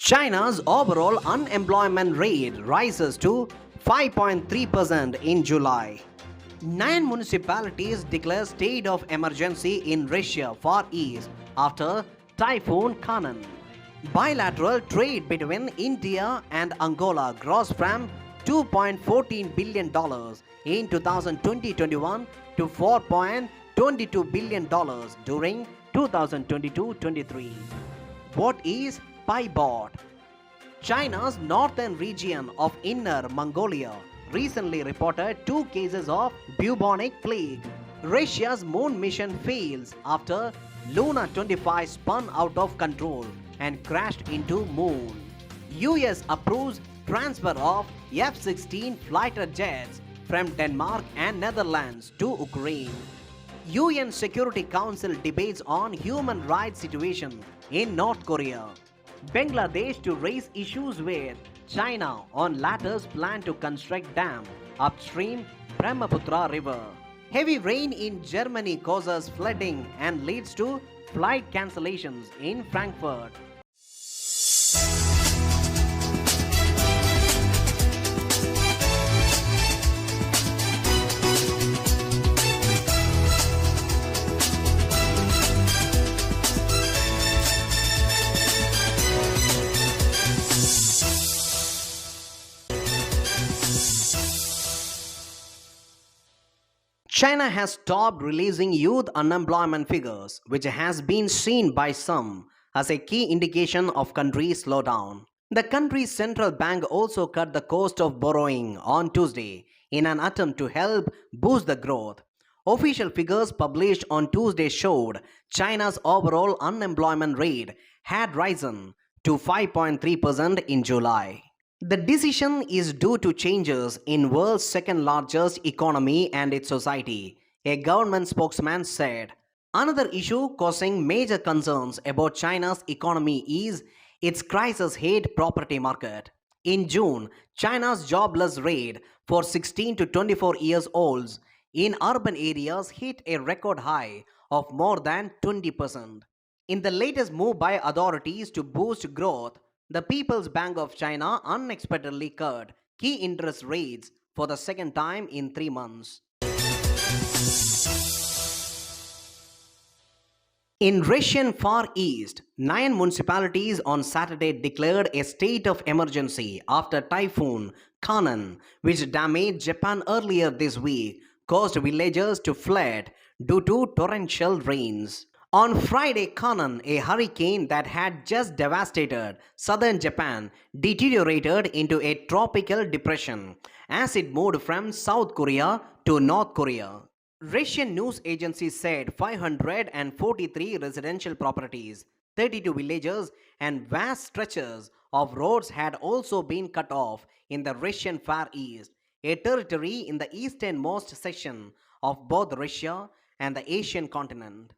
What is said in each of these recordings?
China's overall unemployment rate rises to 5.3% in July. 9 municipalities declare state of emergency in Russia Far East after Typhoon Khanun. Bilateral trade between India and Angola grows from $2.14 billion in 2020-21 to $4.22 billion during 2022-23. What is PIBOT? China's northern region of Inner Mongolia recently reported 2 cases of bubonic plague. Russia's moon mission fails after Luna 25 spun out of control and crashed into moon. US approves transfer of F-16 fighter jets from Denmark and Netherlands to Ukraine. UN Security Council debates on human rights situation in North Korea. Bangladesh to raise issues with China on latter's plan to construct dam upstream Brahmaputra River. Heavy rain in Germany causes flooding and leads to flight cancellations in Frankfurt. China has stopped releasing youth unemployment figures, which has been seen by some as a key indication of country's slowdown. The country's central bank also cut the cost of borrowing on Tuesday in an attempt to help boost the growth. Official figures published on Tuesday showed China's overall unemployment rate had risen to 5.3% in July. The decision is due to changes in world's second largest economy and its society, a government spokesman said. Another issue causing major concerns about China's economy is its crisis-hit property market. In June, China's jobless rate for 16 to 24 years olds in urban areas hit a record high of more than 20%. In the latest move by authorities to boost growth, the People's Bank of China unexpectedly cut key interest rates for the second time in 3 months. In Russian Far East, 9 municipalities on Saturday declared a state of emergency after Typhoon Khanun, which damaged Japan earlier this week, caused villagers to flood due to torrential rains. On Friday, Khanun, a hurricane that had just devastated southern Japan, deteriorated into a tropical depression as it moved from South Korea to North Korea. Russian news agencies said 543 residential properties, 32 villages, and vast stretches of roads had also been cut off in the Russian Far East, a territory in the easternmost section of both Russia and the Asian continent.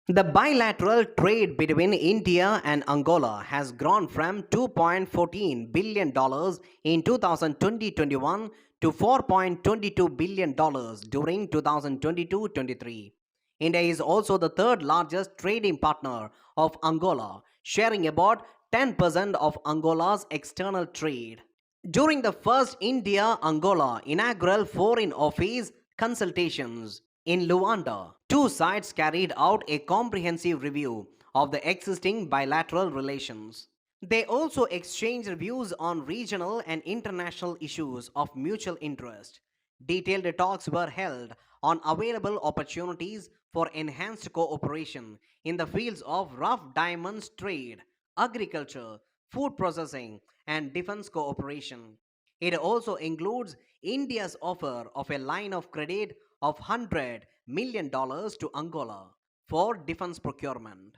The bilateral trade between India and Angola has grown from $2.14 billion in 2020-21 to $4.22 billion during 2022-23. India is also the third largest trading partner of Angola, sharing about 10% of Angola's external trade. During the first India-Angola inaugural Foreign Office consultations in Luanda, 2 sides carried out a comprehensive review of the existing bilateral relations. They also exchanged views on regional and international issues of mutual interest. Detailed talks were held on available opportunities for enhanced cooperation in the fields of rough diamonds trade, agriculture, food processing, and defense cooperation. It also includes India's offer of a line of credit of $100 million to Angola for defense procurement.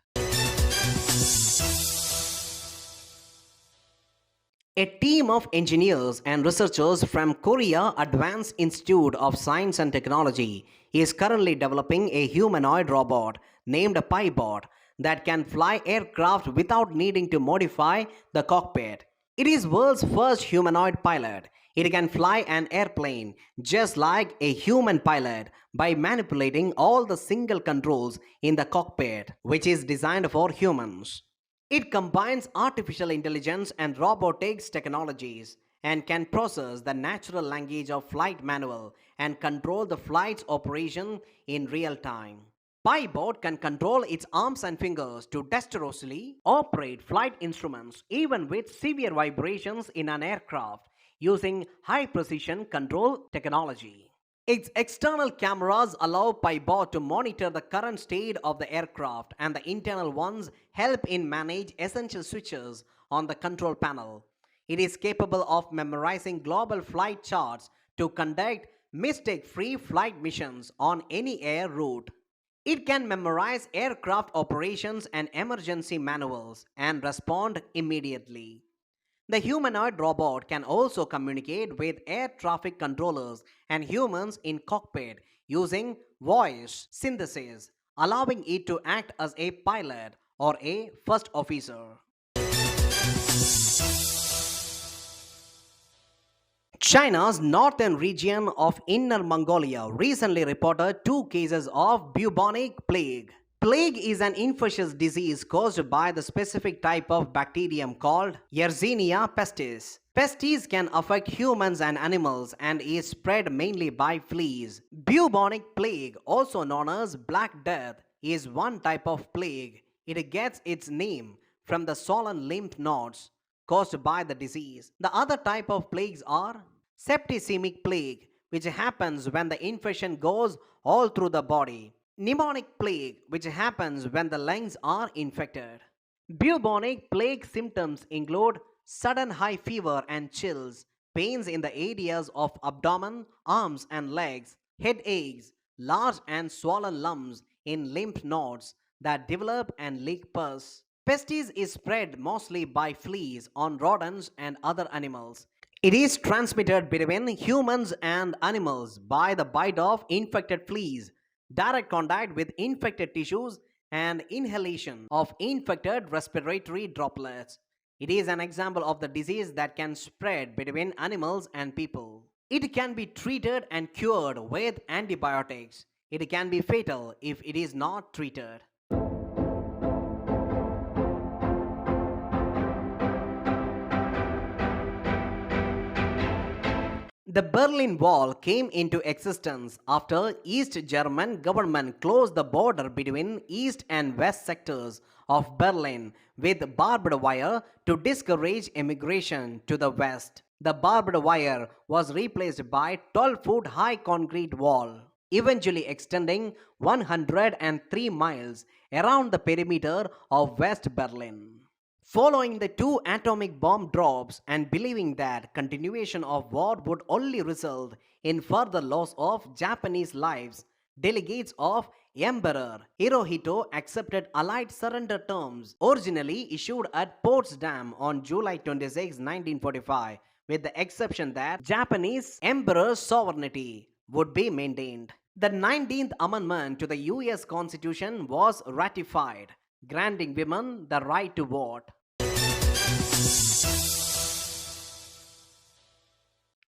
A team of engineers and researchers from Korea Advanced Institute of Science and Technology is currently developing a humanoid robot named PIBOT that can fly aircraft without needing to modify the cockpit. It is world's first humanoid pilot. It can fly an airplane just like a human pilot by manipulating all the single controls in the cockpit, which is designed for humans. It combines artificial intelligence and robotics technologies and can process the natural language of flight manual and control the flight's operation in real time. PiBot can control its arms and fingers to dexterously operate flight instruments even with severe vibrations in an aircraft using high precision control technology. Its external cameras allow PiBot to monitor the current state of the aircraft, and the internal ones help in manage essential switches on the control panel. It is capable of memorizing global flight charts to conduct mistake-free flight missions on any air route. It can memorize aircraft operations and emergency manuals and respond immediately. The humanoid robot can also communicate with air traffic controllers and humans in cockpit using voice synthesis, allowing it to act as a pilot or a first officer. China's northern region of Inner Mongolia recently reported 2 cases of bubonic plague. Plague is an infectious disease caused by the specific type of bacterium called Yersinia pestis. Pestis can affect humans and animals and is spread mainly by fleas. Bubonic plague, also known as Black Death, is one type of plague. It gets its name from the swollen lymph nodes caused by the disease. The other type of plagues are septicemic plague, which happens when the infection goes all through the body. Pneumonic plague, which happens when the lungs are infected. Bubonic plague symptoms include sudden high fever and chills, pains in the areas of abdomen, arms and legs, headaches, large and swollen lumps in lymph nodes that develop and leak pus. Pestis is spread mostly by fleas on rodents and other animals. It is transmitted between humans and animals by the bite of infected fleas, direct contact with infected tissues, and inhalation of infected respiratory droplets. It is an example of the disease that can spread between animals and people. It can be treated and cured with antibiotics. It can be fatal if it is not treated. The Berlin Wall came into existence after East German government closed the border between east and west sectors of Berlin with barbed wire to discourage immigration to the west. The barbed wire was replaced by 12-foot high concrete wall, eventually extending 103 miles around the perimeter of West Berlin. Following the 2 atomic bomb drops and believing that continuation of war would only result in further loss of Japanese lives, delegates of Emperor Hirohito accepted Allied surrender terms originally issued at Potsdam on July 26, 1945, with the exception that Japanese Emperor's sovereignty would be maintained. The 19th Amendment to the US Constitution was ratified, granting women the right to vote.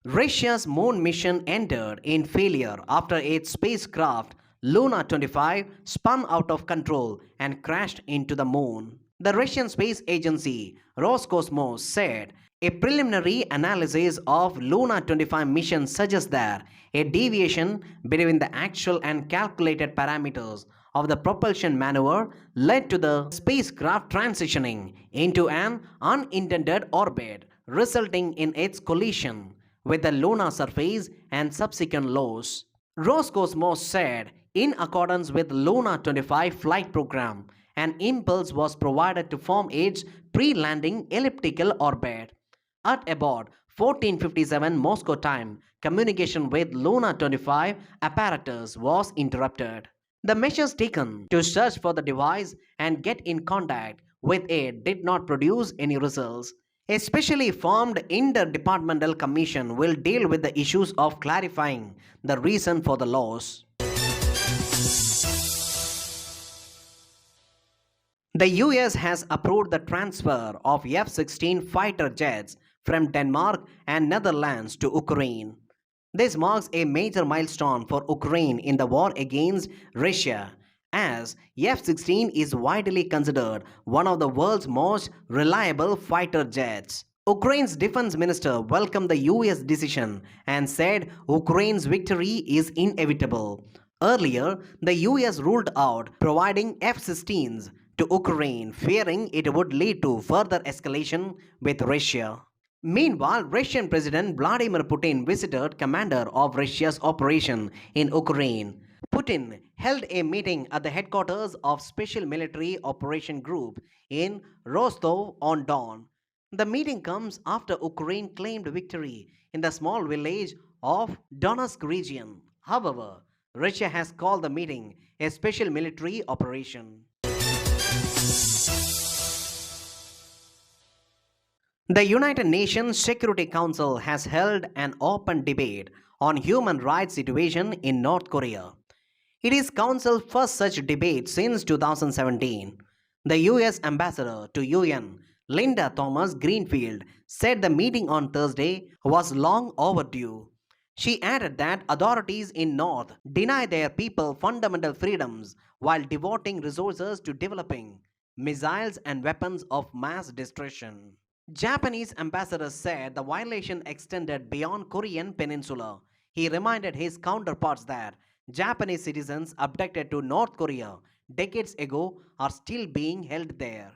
Russia's moon mission ended in failure after its spacecraft Luna 25 spun out of control and crashed into the moon. The Russian space agency Roscosmos said a preliminary analysis of Luna 25 mission suggests that a deviation between the actual and calculated parameters of the propulsion maneuver led to the spacecraft transitioning into an unintended orbit, resulting in its collision with the lunar surface and subsequent loss. Roscosmos said, in accordance with Luna 25 flight program, an impulse was provided to form its pre-landing elliptical orbit. At about 14:57 Moscow time, communication with Luna 25 apparatus was interrupted. The measures taken to search for the device and get in contact with it did not produce any results. A specially formed interdepartmental commission will deal with the issues of clarifying the reason for the loss. The US has approved the transfer of F 16 fighter jets from Denmark and Netherlands to Ukraine. This marks a major milestone for Ukraine in the war against Russia, as F 16 is widely considered one of the world's most reliable fighter jets. Ukraine's defense minister welcomed the US decision and said Ukraine's victory is inevitable. Earlier, the US ruled out providing F 16s to Ukraine, fearing it would lead to further escalation with Russia. Meanwhile, Russian President Vladimir Putin visited commander of Russia's operation in Ukraine. Putin held a meeting at the headquarters of Special Military Operation Group in Rostov-on-Don. The meeting comes after Ukraine claimed victory in the small village of Donetsk region. However, Russia has called the meeting a special military operation. The United Nations Security Council has held an open debate on human rights situation in North Korea. It is Council's first such debate since 2017. The US Ambassador to UN, Linda Thomas Greenfield, said the meeting on Thursday was long overdue. She added that authorities in North deny their people fundamental freedoms while devoting resources to developing missiles and weapons of mass destruction. Japanese ambassador said the violation extended beyond Korean peninsula. He reminded his counterparts that Japanese citizens abducted to North Korea decades ago are still being held there.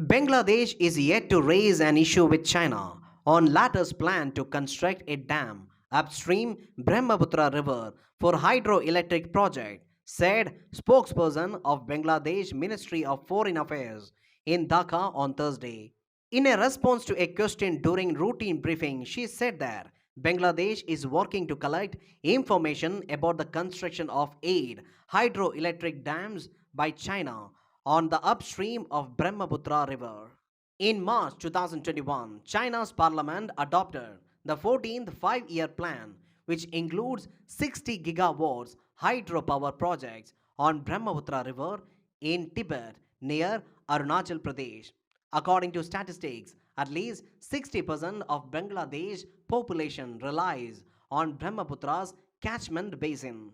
Bangladesh is yet to raise an issue with China on latter's plan to construct a dam upstream Brahmaputra River for hydroelectric project, said spokesperson of Bangladesh Ministry of Foreign Affairs in Dhaka on Thursday. In a response to a question during routine briefing, she said that Bangladesh is working to collect information about the construction of 8 hydroelectric dams by China on the upstream of Brahmaputra River. In March 2021, China's parliament adopted the 14th five-year plan, which includes 60 gigawatts hydropower projects on Brahmaputra River in Tibet near Arunachal Pradesh. According to statistics, at least 60% of Bangladesh population relies on Brahmaputra's catchment basin.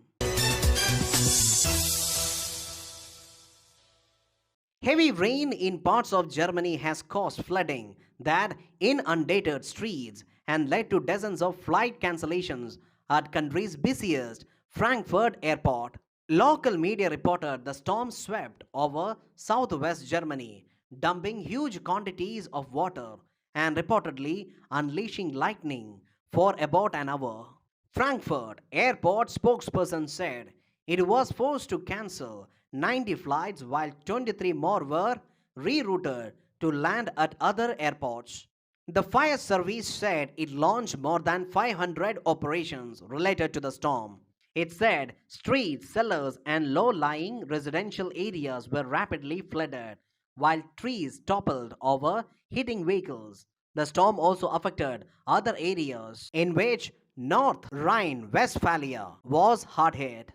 Heavy rain in parts of Germany has caused flooding that inundated streets and led to dozens of flight cancellations at country's busiest Frankfurt airport. Local media reported the storm swept over southwest Germany, dumping huge quantities of water and reportedly unleashing lightning for about an hour. Frankfurt airport spokesperson said it was forced to cancel 90 flights while 23 more were rerouted to land at other airports. The fire service said it launched more than 500 operations related to the storm. It said streets, cellars, and low-lying residential areas were rapidly flooded, while trees toppled over, hitting vehicles. The storm also affected other areas in which North Rhine-Westphalia was hard hit.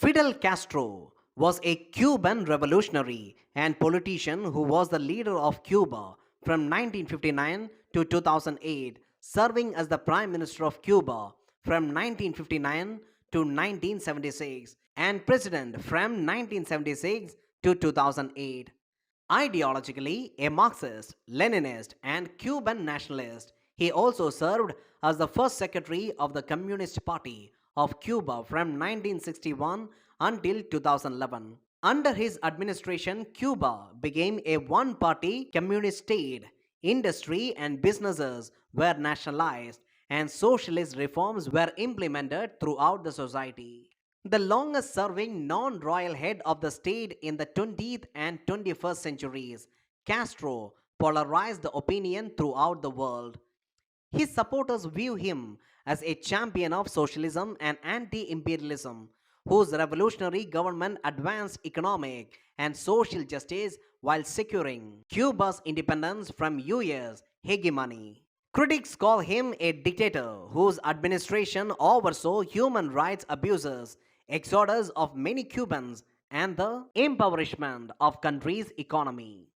Fidel Castro was a Cuban revolutionary and politician who was the leader of Cuba from 1959 to 2008, serving as the Prime Minister of Cuba from 1959 to 1976 and President from 1976 to 2008. Ideologically a Marxist, Leninist, and Cuban nationalist, he also served as the first secretary of the Communist Party of Cuba from 1961 until 2011. Under his administration, Cuba became a one-party communist state. Industry and businesses were nationalized, and socialist reforms were implemented throughout the society. The longest-serving non-royal head of the state in the 20th and 21st centuries, Castro polarized the opinion throughout the world. His supporters view him as a champion of socialism and anti-imperialism, whose revolutionary government advanced economic and social justice while securing Cuba's independence from US hegemony. Critics call him a dictator whose administration oversaw human rights abuses, exodus of many Cubans, and the impoverishment of country's economy.